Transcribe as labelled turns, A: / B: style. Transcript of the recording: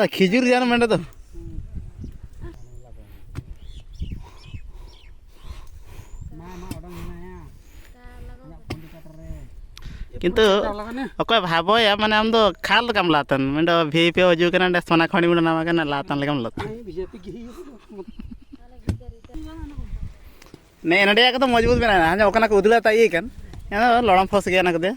A: खिजूर जान मेंढा तो किंतु अकोय भाबो या माने आम दो खाल कम लातन मेंढा वीपी वजू कना सोना खणी मुंडा नामा कना लातन लेकम लत ने नडे का तो मजबूत बना है ओकना को उदला ताई कन या लड़म फस गया ना कदे